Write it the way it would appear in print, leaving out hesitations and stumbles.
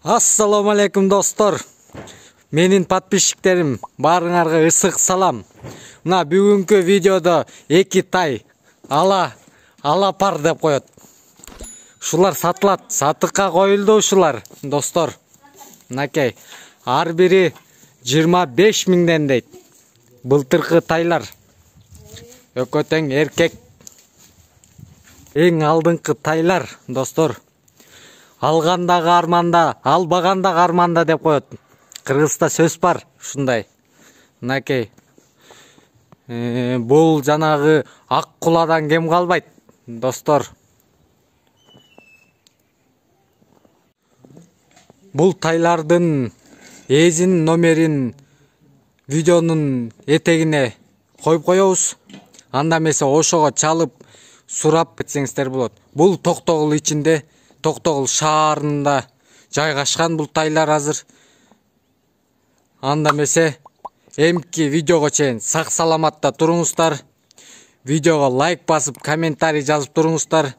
Assalamu alaikum dostlar. Menin подписчиктерим, барыңарга ысык салам. Мына бүгүнкү видеодо эки тай ала пар деп коет. Ушулар сатылат, сатыкка коюлду ушулар, достор. Мынакей, ар бири 25 миңден дейт. Былтыркы тайлар. Өкөтең эркек. Эң алдыңкы тайлар, достор. Алгандагы арманда, албагандагы арманда деп коет. Кыргызда сөз бар, ушундай. Мынакей. Бул жанагы ак куладан кем калбайт, достор. Бул тайлардын эзин номерин видеонун этегине коюп коебуз. Анда эмесе ошого чалып сурап кетсеңиздер болот. Бул Токтогул ичинде, Токтогул шаарында жайгашкан бул тайлар азыр. Анда эмесе эмки видеого чейин сак саламатта туруңуздар. Видеого лайк басып, комментарий жазып туруңуздар.